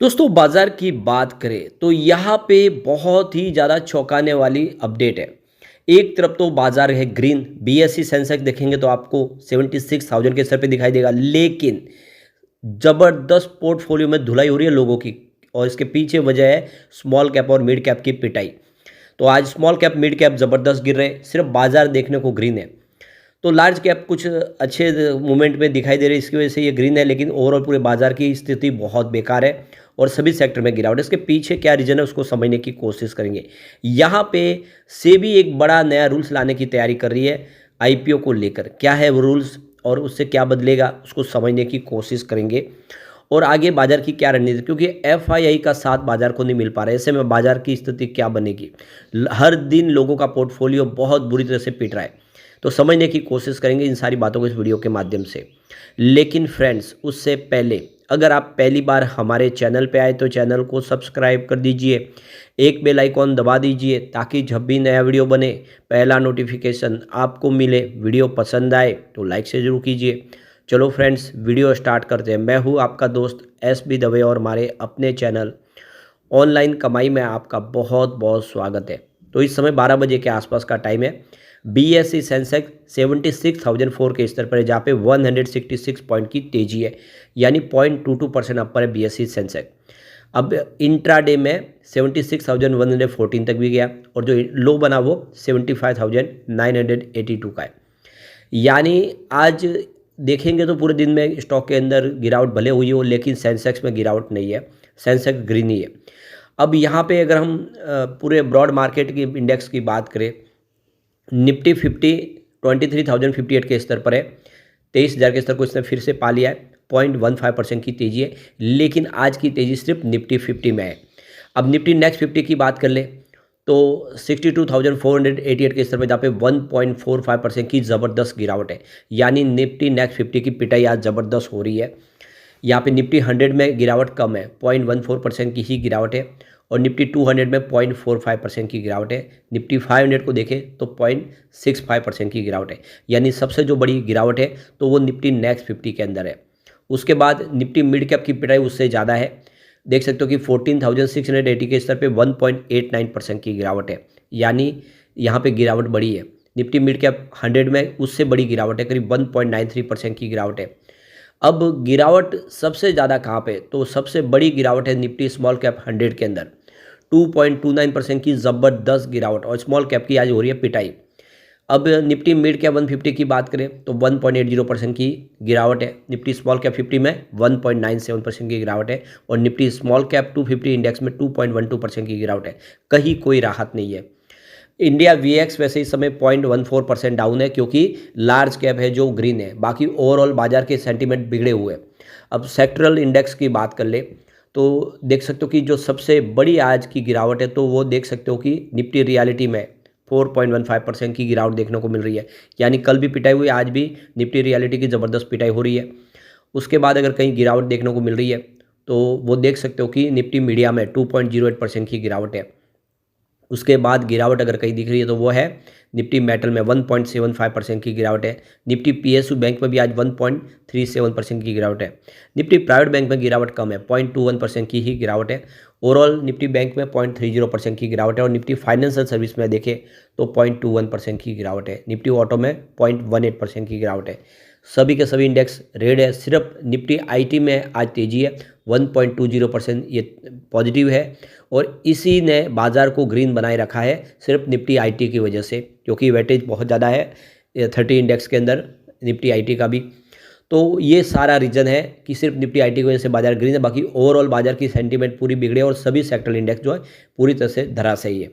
दोस्तों बाज़ार की बात करें तो यहाँ पे बहुत ही ज़्यादा चौंकाने वाली अपडेट है। एक तरफ तो बाज़ार है ग्रीन, बीएसई सेंसेक्स देखेंगे तो आपको 76,000 के स्तर पे दिखाई देगा, लेकिन ज़बरदस्त पोर्टफोलियो में धुलाई हो रही है लोगों की। और इसके पीछे वजह है स्मॉल कैप और मिड कैप की पिटाई। तो आज स्मॉल कैप मिड कैप ज़बरदस्त गिर रहे हैं, सिर्फ बाज़ार देखने को ग्रीन है। तो लार्ज कैप कुछ अच्छे मूवमेंट में दिखाई दे रही है, इसकी वजह से ये ग्रीन है, लेकिन ओवरऑल पूरे बाजार की स्थिति बहुत बेकार है और सभी सेक्टर में गिरावट है। इसके पीछे क्या रीज़न है उसको समझने की कोशिश करेंगे। यहाँ पे सेबी एक बड़ा नया रूल्स लाने की तैयारी कर रही है आईपीओ को लेकर। क्या है वो रूल्स और उससे क्या बदलेगा उसको समझने की कोशिश करेंगे। और आगे बाजार की क्या रणनीति, क्योंकि एफआईआई का साथ बाजार को नहीं मिल पा रहा है, ऐसे में बाजार की स्थिति क्या बनेगी। हर दिन लोगों का पोर्टफोलियो बहुत बुरी तरह से पिट रहा है। तो समझने की कोशिश करेंगे इन सारी बातों को इस वीडियो के माध्यम से। लेकिन फ्रेंड्स उससे पहले अगर आप पहली बार हमारे चैनल पे आए तो चैनल को सब्सक्राइब कर दीजिए, एक बेल आइकॉन दबा दीजिए ताकि जब भी नया वीडियो बने पहला नोटिफिकेशन आपको मिले। वीडियो पसंद आए तो लाइक से ज़रूर कीजिए। चलो फ्रेंड्स वीडियो स्टार्ट करते हैं। मैं हूँ आपका दोस्त एस बी दवे और हमारे अपने चैनल ऑनलाइन कमाई में आपका बहुत बहुत स्वागत है। तो इस समय 12 बजे के आसपास का टाइम है। बीएसई सेंसेक्स 76,004 के स्तर पर है, जहाँ पे 166 पॉइंट की तेजी है, यानी 0.22% अपर है बीएसई सेंसेक्स। अब इंट्राडे में 76,114 तक भी गया और जो लो बना वो 75,982 का है। यानी आज देखेंगे तो पूरे दिन में स्टॉक के अंदर गिरावट भले हुई हो, लेकिन सेंसेक्स में गिरावट नहीं है, सेंसेक्स ग्रीन ही है। अब यहाँ पे अगर हम पूरे ब्रॉड मार्केट की इंडेक्स की बात करें, निफ्टी 50 23,058 के स्तर पर है, 23,000 के स्तर को इसने फिर से पा लिया है। 0.15% की तेजी है, लेकिन आज की तेजी सिर्फ निफ्टी 50 में है। अब निफ्टी नेक्स्ट 50 की बात कर ले तो 62,488 के स्तर पर, जहाँ पे 1.45% की ज़बरदस्त गिरावट है। यानी निफ्टी नेक्स्ट 50 की पिटाई आज ज़बरदस्त हो रही है। यहाँ पे निफ्टी 100 में गिरावट कम है, 0.14% की ही गिरावट है। और निफ्टी 200 में 0.45% की गिरावट है। निफ्टी 500 को देखें तो 0.65% की गिरावट है। यानी सबसे जो बड़ी गिरावट है तो वो निफ्टी नेक्स्ट 50 के अंदर है। उसके बाद निफ्टी मिड कैप की पिटाई उससे ज़्यादा है। देख सकते हो कि 14,680 के स्तर पे 1.89% की गिरावट है। यानी यहाँ पे गिरावट बड़ी है। निफ्टी मिड कैप 100 में उससे बड़ी गिरावट है, करीब 1.93% की गिरावट है। अब गिरावट सबसे ज़्यादा कहाँ पे, तो सबसे बड़ी गिरावट है निफ्टी स्मॉल कैप 100 के अंदर, 2.29% की ज़बरदस्त गिरावट। और स्मॉल कैप की आज हो रही है पिटाई। अब निफ्टी मिड कैप 150 की बात करें तो 1.80% की गिरावट है। निफ्टी स्मॉल कैप 50 में 1.97% की गिरावट है। और निफ्टी स्मॉल कैप 250 इंडेक्स में 2.12% की गिरावट है। कहीं कोई राहत नहीं है। इंडिया वीएक्स वैसे इस समय 0.14% डाउन है, क्योंकि लार्ज कैप है जो ग्रीन है, बाकी ओवरऑल बाजार के सेंटीमेंट बिगड़े हुए हैं। अब सेक्टरल इंडेक्स की बात कर ले तो देख सकते हो कि जो सबसे बड़ी आज की गिरावट है तो वो देख सकते हो कि निफ्टी रियलिटी में 4.15% की गिरावट देखने को मिल रही है। यानी कल भी पिटाई हुई, आज भी निफ्टी रियलिटी की ज़बरदस्त पिटाई हो रही है। उसके बाद अगर कहीं गिरावट देखने को मिल रही है तो वो देख सकते हो कि निफ्टी मीडिया में 2.08% की गिरावट है। उसके बाद गिरावट अगर कहीं दिख रही है तो वो है निफ्टी मेटल में 1.75% की गिरावट है। निफ्टी पीएसयू बैंक में भी आज 1.37% की गिरावट है। निफ्टी प्राइवेट बैंक में गिरावट कम है, 0.21% की ही गिरावट है। ओवरऑल निफ्टी बैंक में 0.30% की गिरावट है। और निफ्टी फाइनेंशियल सर्विस में देखें तो 0.21% की गिरावट है। निफ्टी ऑटो में 0.18% की गिरावट है। सभी के सभी इंडेक्स रेड है। सिर्फ निफ्टी आईटी में आज तेजी है, 1.20% ये पॉजिटिव है। और इसी ने बाज़ार को ग्रीन बनाए रखा है, सिर्फ निफ्टी आईटी की वजह से, क्योंकि वेटेज बहुत ज़्यादा है 30 इंडेक्स के अंदर निफ्टी आईटी का भी। तो ये सारा रीज़न है कि सिर्फ निफ्टी आईटी की वजह से बाजार ग्रीन है। बाकी ओवरऑल बाजार की सेंटीमेंट पूरी बिगड़े और सभी सेक्टर इंडेक्स जो है पूरी तरह से धराशायी है।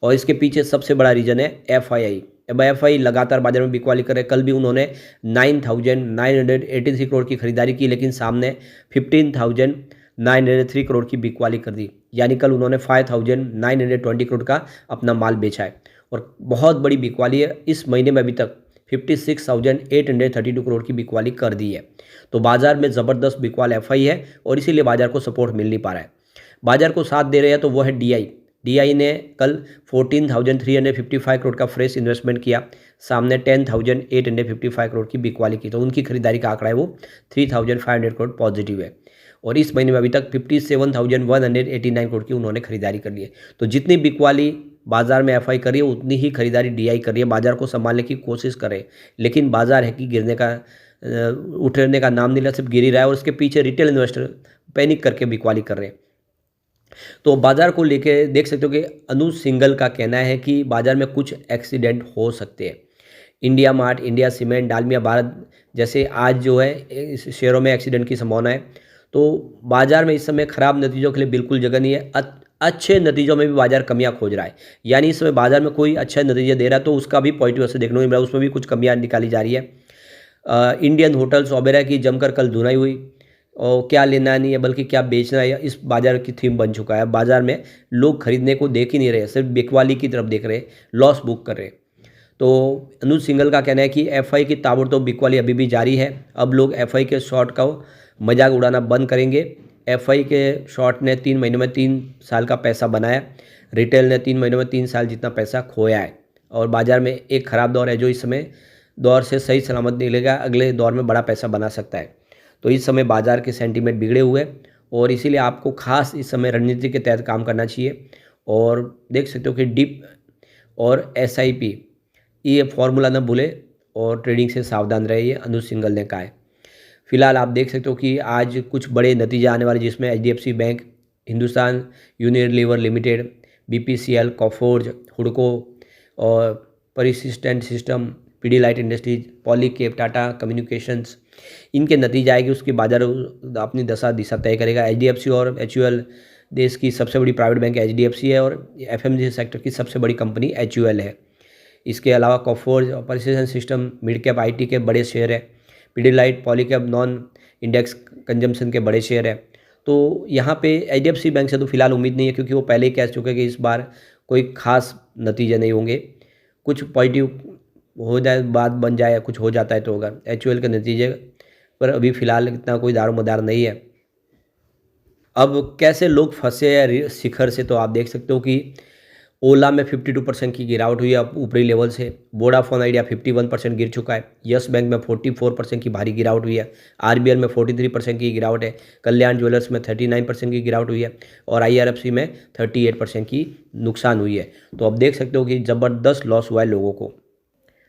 और इसके पीछे सबसे बड़ा रीज़न है एफआईआई। अब एफआई लगातार बाजार में बिकवाली कर रहे। कल भी उन्होंने 9,983 करोड़ की खरीदारी की, लेकिन सामने 15,903 करोड़ की बिकवाली कर दी। यानी कल उन्होंने 5,920 करोड़ का अपना माल बेचा है और बहुत बड़ी बिकवाली है। इस महीने में अभी तक 56,832 करोड़ की बिकवाली कर दी है। तो बाजार में ज़बरदस्त बिकवाल एफआई है और इसीलिए बाजार को सपोर्ट मिल नहीं पा रहा है। बाजार को साथ दे रहे हैं तो वो है डीआई। डीआई ने कल 14,355 करोड़ का फ्रेश इन्वेस्टमेंट किया, सामने 10,855 करोड़ की बिकवाली की। तो उनकी खरीदारी का आंकड़ा है वो 3,500 करोड़ पॉजिटिव है। और इस महीने में अभी तक 57,189 करोड़ की उन्होंने खरीदारी कर ली है। तो जितनी बिकवाली बाजार में एफआई कर रही है उतनी ही खरीदारी डीआई कर रही है, बाजार को संभालने की कोशिश कर रहे हैं। लेकिन बाजार है कि गिरने का उठने का नाम नहीं ले, सिर्फ गिर ही रहा है और उसके पीछे रिटेल इन्वेस्टर पैनिक करके बिकवाली कर रहे हैं। तो बाजार को लेके देख सकते हो कि अनुज सिंघल का कहना है कि बाजार में कुछ एक्सीडेंट हो सकते हैं। India Mart, India cement, Dalmia Bharat जैसे आज जो है इस शेयरों में एक्सीडेंट की संभावना है। तो बाजार में इस समय खराब नतीजों के लिए बिल्कुल जगह नहीं है। अच्छे नतीजों में भी बाजार कमियां खोज रहा है, यानी इस समय बाजार में कोई अच्छा नतीजा दे रहा है तो उसका भी पॉजिटिव असर देखने को मिल रहा है, उसमें भी कुछ कमियां निकाली जा रही है। इंडियन होटल्स ओबेरॉय की जमकर कल धुनाई हुई और क्या लेना नहीं है बल्कि क्या बेचना है इस बाजार की थीम बन चुका है। बाजार में लोग खरीदने को देख ही नहीं रहे, सिर्फ बिकवाली की तरफ देख रहे, लॉस बुक कर रहे। तो अनुज सिंघल का कहना है कि एफआई की ताबड़तोड़ बिकवाली अभी भी जारी है। अब लोग एफआई के शॉर्ट का मजाक उड़ाना बंद करेंगे। एफआई के शॉर्ट ने 3 महीनों में 3 साल का पैसा बनाया, रिटेल ने 3 महीनों में 3 साल जितना पैसा खोया है। और बाजार में एक ख़राब दौर है जो इस समय दौर से सही सलामत निकलेगा, अगले दौर में बड़ा पैसा बना सकता है। तो इस समय बाजार के सेंटीमेंट बिगड़े हुए और इसीलिए आपको खास इस समय रणनीति के तहत काम करना चाहिए। और देख सकते हो कि डिप और एसआईपी ये फार्मूला न भूले और ट्रेडिंग से सावधान रहे, ये अनुज सिंघल ने कहा है। फिलहाल आप देख सकते हो कि आज कुछ बड़े नतीजे आने वाले जिसमें HDFC bank, Hindustan Unilever limited, BPCL, Coforge, हुडको और Persistent system, Pidilite industries, Polycab, Tata communications, इनके नतीजे आएगी उसकी बाजार अपनी दशा दिशा तय करेगा। एचडीएफसी और एचयूएल देश की सबसे बड़ी प्राइवेट बैंक एचडीएफसी है और एफएमजी सेक्टर की सबसे बड़ी कंपनी एचयूएल है। इसके अलावा कॉफोर्ज और Persistent system mid cap IT के बड़े शेयर है। Pidilite Polycab non index consumption के बड़े शेयर है। तो यहाँ पे एचडीएफसी बैंक से तो फिलहाल उम्मीद नहीं है क्योंकि वो पहले ही कह चुके हैं कि इस बार कोई खास नतीजे नहीं होंगे। कुछ पॉजिटिव हो जाए, बात बन जाए, कुछ हो जाता है तो होगा। एचयूएल के नतीजे पर अभी फ़िलहाल इतना कोई दारोमदार नहीं है। अब कैसे लोग फंसे हैं शिखर से, तो आप देख सकते हो कि ओला में 52% की गिरावट हुई है अब ऊपरी लेवल से। वोडाफोन आइडिया 51% गिर चुका है। यस बैंक में 44% की भारी गिरावट हुई है। आरबीएल में 43% की गिरावट है। कल्याण ज्वेलर्स में 39% की गिरावट हुई है और आईआरएफसी में 38% की नुकसान हुई है। तो अब देख सकते हो कि ज़बरदस्त लॉस हुआ है लोगों को।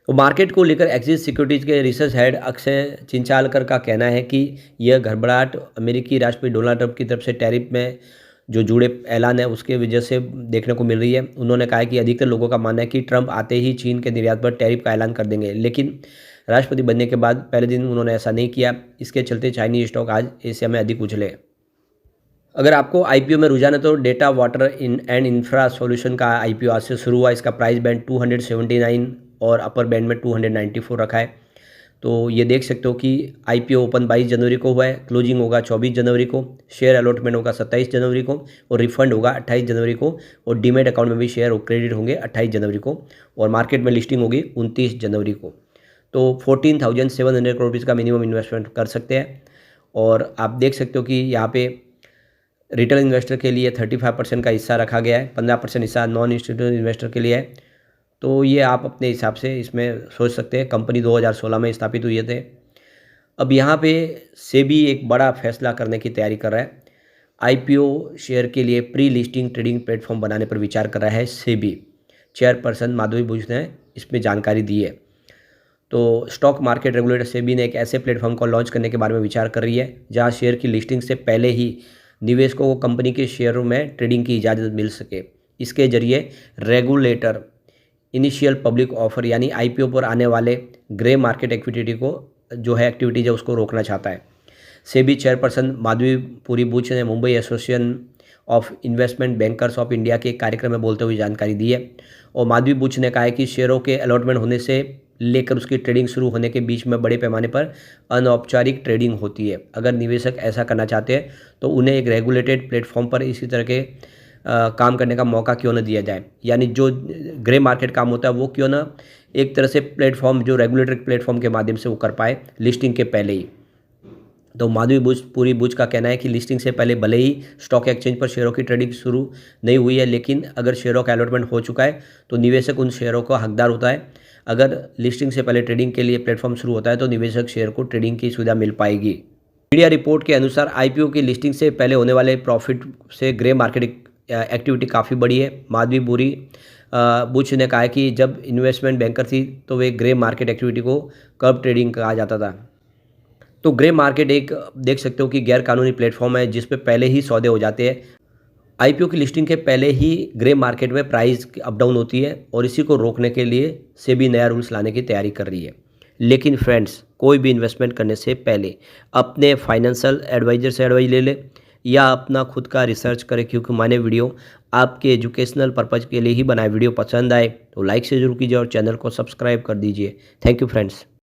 तो मार्केट को लेकर एक्सिस सिक्योरिटीज़ के रिसर्च हेड अक्षय चिंचालकर का कहना है कि यह घबराहट अमेरिकी राष्ट्रपति डोनाल्ड ट्रंप की तरफ से टैरिफ में जो जुड़े ऐलान है उसके वजह से देखने को मिल रही है। उन्होंने कहा है कि अधिकतर लोगों का मानना है कि ट्रंप आते ही चीन के निर्यात पर टैरिफ का ऐलान कर देंगे, लेकिन राष्ट्रपति बनने के बाद पहले दिन उन्होंने ऐसा नहीं किया। इसके चलते चाइनीज स्टॉक आज एशिया में अधिक उछले। अगर आपको आईपीओ में रुझान है तो data water and infra solution का आईपीओ आज से शुरू हुआ। इसका प्राइस बैंड 279 और अपर बैंड में 294 रखा है। तो ये देख सकते हो कि आईपीओ ओपन 22 जनवरी को हुआ है, क्लोजिंग होगा 24 जनवरी को, शेयर अलॉटमेंट होगा 27 जनवरी को और रिफंड होगा 28 जनवरी को और डीमेट अकाउंट में भी शेयर क्रेडिट होंगे 28 जनवरी को और मार्केट में लिस्टिंग होगी 29 जनवरी को। तो 14,700 करोड़ रुपीज़ का मिनिमम इन्वेस्टमेंट कर सकते हैं। और आप देख सकते हो कि यहाँ पे रिटेल इन्वेस्टर के लिए 35% का हिस्सा रखा गया है, 15% हिस्सा नॉन इंस्टीट्यूशनल इन्वेस्टर के लिए है। तो ये आप अपने हिसाब से इसमें सोच सकते हैं। कंपनी 2016 में स्थापित हुए थे। अब यहाँ पे सेबी एक बड़ा फैसला करने की तैयारी कर रहा है। आईपीओ शेयर के लिए प्री लिस्टिंग ट्रेडिंग प्लेटफॉर्म बनाने पर विचार कर रहा है सेबी। चेयरपर्सन माधवी बुच ने इसमें जानकारी दी है। तो स्टॉक मार्केट रेगुलेटर सेबी ने एक ऐसे प्लेटफॉर्म को लॉन्च करने के बारे में विचार कर रही है जहाँ शेयर की लिस्टिंग से पहले ही निवेशकों को कंपनी के शेयरों में ट्रेडिंग की इजाज़त मिल सके। इसके जरिए रेगुलेटर इनिशियल पब्लिक ऑफर यानी आईपीओ पर आने वाले ग्रे मार्केट एक्टिविटी को जो है एक्टिविटीज है उसको रोकना चाहता है। सेबी चेयरपर्सन माधवी पुरी बुच ने Mumbai association of investment bankers of India के एक कार्यक्रम में बोलते हुए जानकारी दी है। और माधवी बुच ने कहा है कि शेयरों के अलॉटमेंट होने से लेकर उसकी ट्रेडिंग शुरू होने के बीच में बड़े पैमाने पर अनौपचारिक ट्रेडिंग होती है। अगर निवेशक ऐसा करना चाहते हैं तो उन्हें एक रेगुलेटेड प्लेटफॉर्म पर इसी तरह के काम करने का मौका क्यों न दिया जाए, यानी जो ग्रे मार्केट काम होता है वो क्यों ना एक तरह से प्लेटफॉर्म जो रेगुलेटेड प्लेटफॉर्म के माध्यम से वो कर पाए लिस्टिंग के पहले ही। तो माधवी पूरी बुच का कहना है कि लिस्टिंग से पहले भले ही स्टॉक एक्सचेंज पर शेयरों की ट्रेडिंग शुरू नहीं हुई है, लेकिन अगर शेयरों का अलॉटमेंट हो चुका है तो निवेशक उन शेयरों का हकदार होता है। अगर लिस्टिंग से पहले ट्रेडिंग के लिए प्लेटफॉर्म शुरू होता है तो निवेशक शेयर को ट्रेडिंग की सुविधा मिल पाएगी। मीडिया रिपोर्ट के अनुसार आईपीओ की लिस्टिंग से पहले होने वाले प्रॉफिट से ग्रे मार्केट एक्टिविटी काफ़ी बढ़ी है। माधवी बुच ने कहा है कि जब इन्वेस्टमेंट बैंकर थी तो वे ग्रे मार्केट एक्टिविटी को कर्व ट्रेडिंग कहा जाता था। तो ग्रे मार्केट एक देख सकते हो कि गैर कानूनी प्लेटफॉर्म है जिस पे पहले ही सौदे हो जाते हैं। आईपीओ की लिस्टिंग के पहले ही ग्रे मार्केट में प्राइस अप डाउन होती है और इसी को रोकने के लिए सेबी नया रूल्स लाने की तैयारी कर रही है। लेकिन फ्रेंड्स, कोई भी इन्वेस्टमेंट करने से पहले अपने फाइनेंशियल एडवाइज़र से एडवाइस ले ले या अपना खुद का रिसर्च करें, क्योंकि मैंने वीडियो आपके एजुकेशनल पर्पज़ के लिए ही बनाया। वीडियो पसंद आए तो लाइक से जरूर कीजिए और चैनल को सब्सक्राइब कर दीजिए। Thank you friends.